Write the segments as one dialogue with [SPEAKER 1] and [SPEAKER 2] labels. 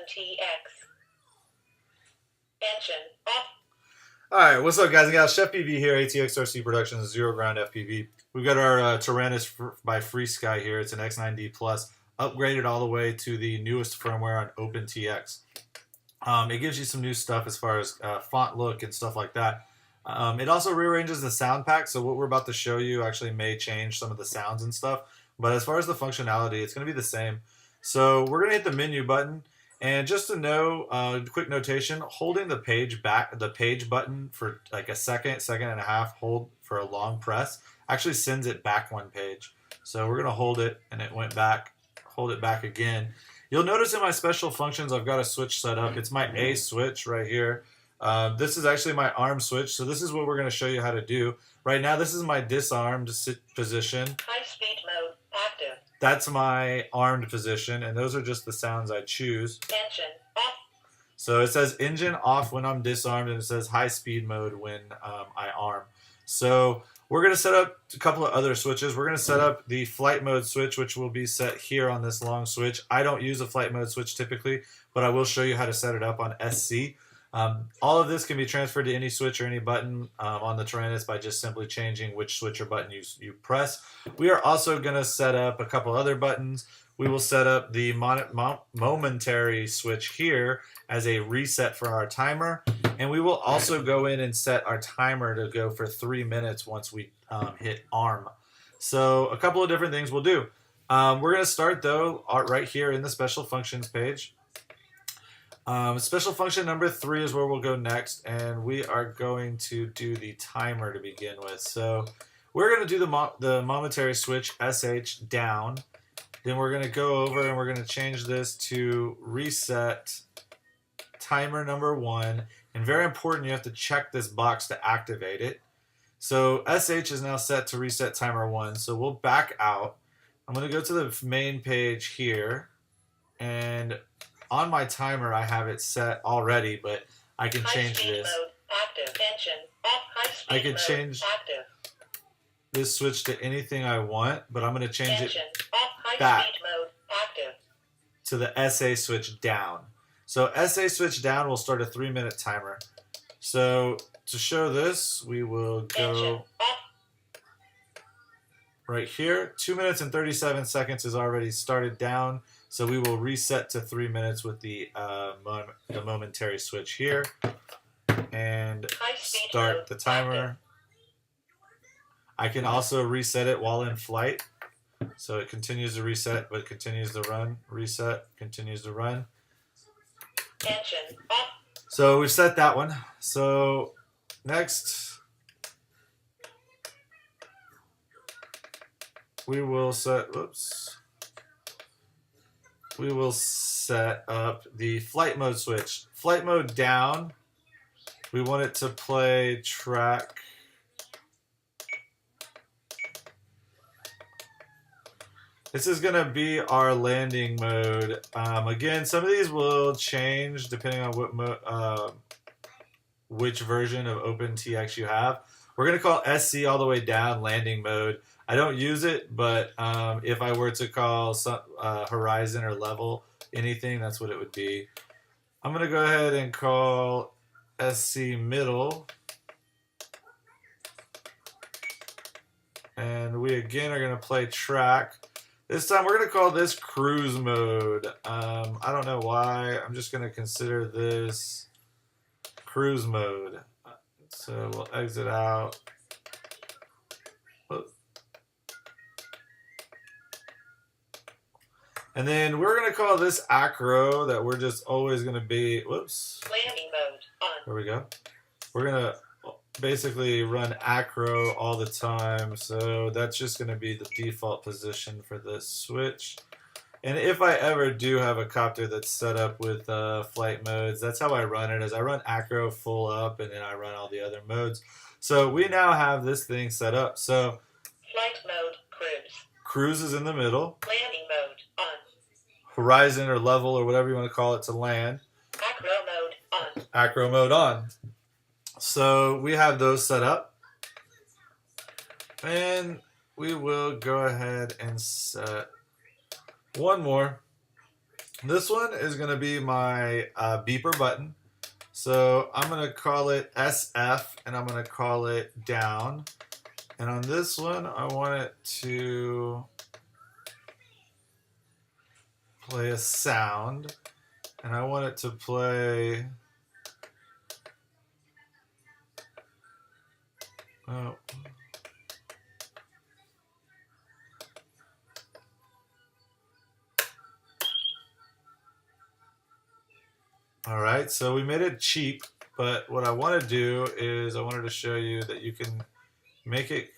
[SPEAKER 1] TX. Engine off.
[SPEAKER 2] Alright, what's up guys and gals? CheFPV here, ATXRC Productions, Zero Ground FPV. We've got our Taranis by FrSKy here. It's an X9d Plus, upgraded all the way to the newest firmware on OpenTX. It gives you some new stuff as far as font look and stuff like that. It also rearranges the sound pack, so what we're about to show you actually may change some of the sounds and stuff. But as far as the functionality, it's going to be the same. So we're going to hit the menu button. And just to know, quick notation, holding the page button for like a second and a half, hold for a long press, actually sends it back one page. So we're going to hold it, and it went back, hold it back again. You'll notice in my special functions, I've got a switch set up. It's my A switch right here. This is actually my arm switch, so this is what we're going to show you how to do. Right now, this is my disarmed position.
[SPEAKER 1] High speed mode active.
[SPEAKER 2] That's my armed position, and those are just the sounds I choose.
[SPEAKER 1] Engine off.
[SPEAKER 2] So it says engine off when I'm disarmed, and it says high speed mode when I arm. So we're going to set up a couple of other switches. We're going to set up the flight mode switch, which will be set here on this long switch. I don't use a flight mode switch typically, but I will show you how to set it up on SC. All of this can be transferred to any switch or any button on the Taranis by just simply changing which switch or button you press. We are also going to set up a couple other buttons. We will set up the momentary switch here as a reset for our timer, and we will also go in and set our timer to go for 3 minutes once we hit arm. So a couple of different things we'll do. We're going to start though right here in the special functions page. Special function number 3 is where we'll go next, and we are going to do the timer to begin with. So we're going to do the momentary switch SH down. Then we're going to go over and we're going to change this to reset timer number 1. And very important, you have to check this box to activate it. So SH is now set to reset timer 1. So we'll back out. I'm going to go to the main page here, and on my timer, I have it set already, but I can change this.
[SPEAKER 1] Mode active. Engine off. High speed
[SPEAKER 2] I can
[SPEAKER 1] mode
[SPEAKER 2] change
[SPEAKER 1] active.
[SPEAKER 2] this switch to anything I want, but I'm going to change
[SPEAKER 1] Engine
[SPEAKER 2] it
[SPEAKER 1] off. High
[SPEAKER 2] back
[SPEAKER 1] speed mode active.
[SPEAKER 2] to the SA switch down. So SA switch down will start a 3-minute timer. So to show this, we will
[SPEAKER 1] Engine
[SPEAKER 2] go
[SPEAKER 1] off.
[SPEAKER 2] right here. 2 minutes and 37 seconds is already started down. So we will reset to 3 minutes with the momentary switch here, and start the timer. I can also reset it while in flight. So it continues to reset, but continues to run. Reset, continues to run.
[SPEAKER 1] Engine off.
[SPEAKER 2] So we've set that one. So next, we will set, we will set up the flight mode switch. Flight mode down, we want it to play track. This is going to be our landing mode. Again, some of these will change depending on what which version of OpenTX you have. We're going to call SC all the way down landing mode. I don't use it, but if I were to call some horizon or level anything, that's what it would be. I'm going to go ahead and call SC middle. And we again are going to play track. This time we're going to call this cruise mode. I don't know why. I'm just going to consider this cruise mode. So we'll exit out. And then we're going to call this acro that we're just always going to be, whoops.
[SPEAKER 1] Landing mode on.
[SPEAKER 2] There we go. We're going to basically run acro all the time. So that's just going to be the default position for this switch. And if I ever do have a copter that's set up with flight modes, that's how I run it, is I run acro full up and then I run all the other modes. So we now have this thing set up. So
[SPEAKER 1] flight mode cruise.
[SPEAKER 2] Cruise is in the middle.
[SPEAKER 1] Landing mode on.
[SPEAKER 2] Horizon or level or whatever you want to call it to land.
[SPEAKER 1] Acro mode on.
[SPEAKER 2] Acro mode on. So we have those set up. And we will go ahead and set one more. This one is going to be my beeper button. So I'm going to call it SF, and I'm going to call it down. And on this one, I want it to play a sound. And I want it to play... Oh. All right, so we made it cheap, but what I want to do is I wanted to show you that you can make it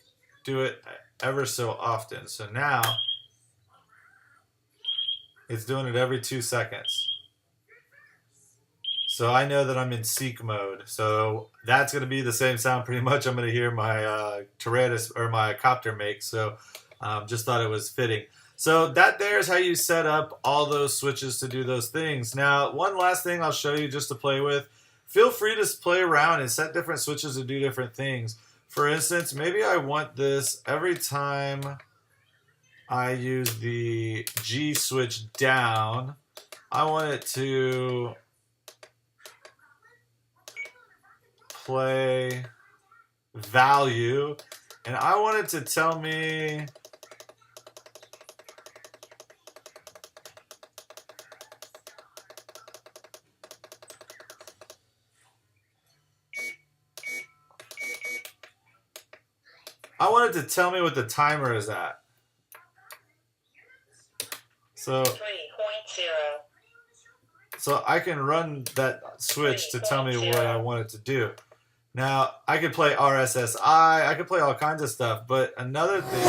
[SPEAKER 2] do it ever so often. So now it's doing it every 2 seconds. So I know that I'm in seek mode. So that's going to be the same sound pretty much I'm going to hear my Taranis or my copter make. So just thought it was fitting. So that there is how you set up all those switches to do those things. Now, one last thing I'll show you just to play with. Feel free to play around and set different switches to do different things. For instance, maybe I want this every time I use the G switch down. I want it to play value, and I want it to tell me what the timer is at. So
[SPEAKER 1] 3.0.
[SPEAKER 2] So I can run that switch to tell me what I want it to do. Now, I could play RSSI, I could play all kinds of stuff, but another thing